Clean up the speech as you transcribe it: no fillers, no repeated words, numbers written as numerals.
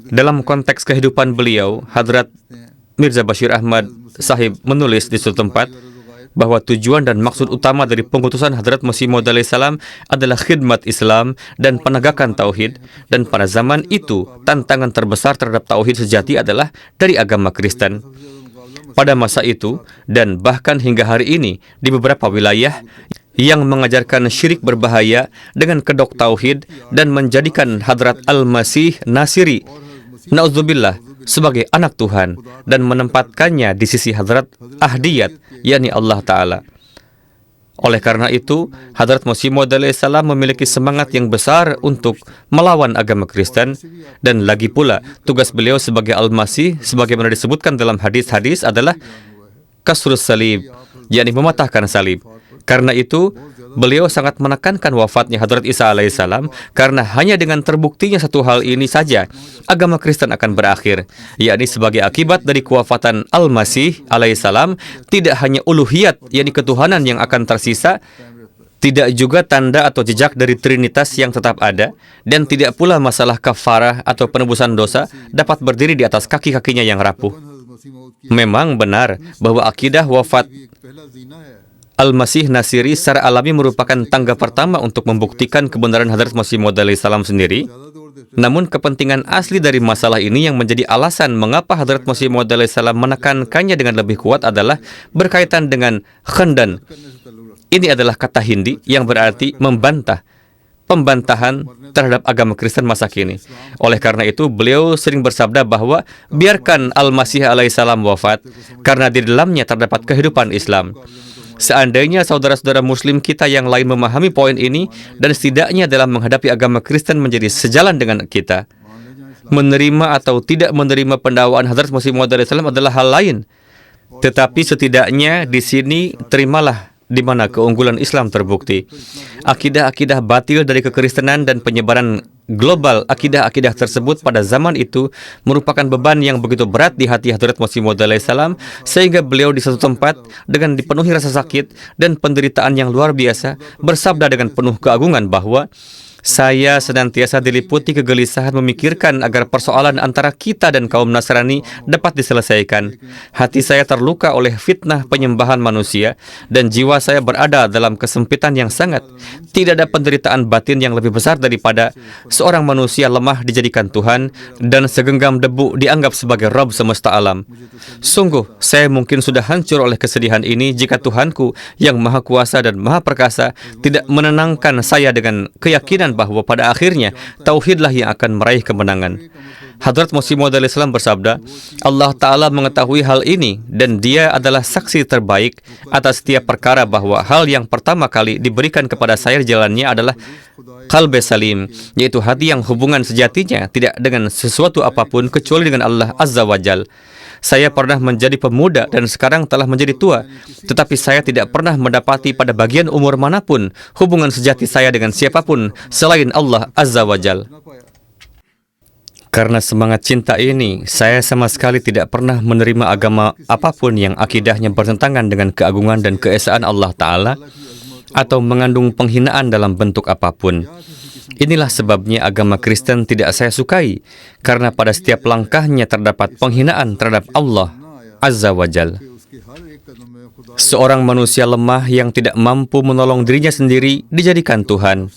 Dalam konteks kehidupan beliau, Hadrat Mirza Bashir Ahmad Sahib menulis di suatu tempat bahwa tujuan dan maksud utama dari pengutusan Hadrat Masih Maud alaihissalam adalah khidmat Islam dan penegakan tauhid, dan pada zaman itu tantangan terbesar terhadap tauhid sejati adalah dari agama Kristen. Pada masa itu dan bahkan hingga hari ini di beberapa wilayah yang mengajarkan syirik berbahaya dengan kedok tauhid dan menjadikan Hadrat Al-Masih Nasiri na'udzubillah sebagai anak Tuhan dan menempatkannya di sisi Hadrat Ahdiyat, yakni Allah Ta'ala. Oleh karena itu, Hadrat Masih Maud alaihissalam memiliki semangat yang besar untuk melawan agama Kristen, dan lagi pula tugas beliau sebagai Al-Masih sebagaimana disebutkan dalam hadis-hadis adalah kasrus salib, yakni mematahkan salib. Karena itu, beliau sangat menekankan wafatnya Hadrat Isa alaihissalam karena hanya dengan terbuktinya satu hal ini saja agama Kristen akan berakhir, yakni sebagai akibat dari kewafatan Al-Masih alaihissalam tidak hanya uluhiyat, yakni ketuhanan yang akan tersisa, tidak juga tanda atau jejak dari Trinitas yang tetap ada, dan tidak pula masalah kafarah atau penebusan dosa dapat berdiri di atas kaki-kakinya yang rapuh. Memang benar bahwa akidah wafat Al-Masih Nasiri secara alami merupakan tangga pertama untuk membuktikan kebenaran Hadrat Masih Maud alaihissalam sendiri. Namun kepentingan asli dari masalah ini yang menjadi alasan mengapa Hadrat Masih Maud alaihissalam menekankannya dengan lebih kuat adalah berkaitan dengan khandan. Ini adalah kata Hindi yang berarti membantah, pembantahan terhadap agama Kristen masa kini. Oleh karena itu, beliau sering bersabda bahwa biarkan Al-Masih alaihissalam wafat karena di dalamnya terdapat kehidupan Islam. Seandainya saudara-saudara muslim kita yang lain memahami poin ini dan setidaknya dalam menghadapi agama Kristen menjadi sejalan dengan kita, menerima atau tidak menerima pendakwaan Hadrat Masih Maud alaihissalam adalah hal lain. Tetapi setidaknya di sini terimalah di mana keunggulan Islam terbukti. Akidah-akidah batil dari kekristenan dan penyebaran global akidah-akidah tersebut pada zaman itu merupakan beban yang begitu berat di hati Hadrat Masih Maud alaihissalam, sehingga beliau di satu tempat dengan dipenuhi rasa sakit dan penderitaan yang luar biasa bersabda dengan penuh keagungan bahwa saya senantiasa diliputi kegelisahan memikirkan agar persoalan antara kita dan kaum Nasrani dapat diselesaikan. Hati saya terluka oleh fitnah penyembahan manusia dan jiwa saya berada dalam kesempitan yang sangat. Tidak ada penderitaan batin yang lebih besar daripada seorang manusia lemah dijadikan Tuhan dan segenggam debu dianggap sebagai Rabb semesta alam. Sungguh, saya mungkin sudah hancur oleh kesedihan ini jika Tuhanku yang Maha Kuasa dan Maha Perkasa tidak menenangkan saya dengan keyakinan bahwa pada akhirnya tauhidlah yang akan meraih kemenangan. Hadrat Masih Maud alaihissalam bersabda, Allah Ta'ala mengetahui hal ini dan dia adalah saksi terbaik atas setiap perkara bahwa hal yang pertama kali diberikan kepada saya jalannya adalah qalbe salim, yaitu hati yang hubungan sejatinya tidak dengan sesuatu apapun kecuali dengan Allah Azza wa Jal. Saya pernah menjadi pemuda dan sekarang telah menjadi tua, tetapi saya tidak pernah mendapati pada bagian umur manapun hubungan sejati saya dengan siapapun selain Allah Azza wa Jal. Karena semangat cinta ini, saya sama sekali tidak pernah menerima agama apapun yang akidahnya bertentangan dengan keagungan dan keesaan Allah Ta'ala atau mengandung penghinaan dalam bentuk apapun. Inilah sebabnya agama Kristen tidak saya sukai, karena pada setiap langkahnya terdapat penghinaan terhadap Allah Azza wa Jal. Seorang manusia lemah yang tidak mampu menolong dirinya sendiri dijadikan Tuhan.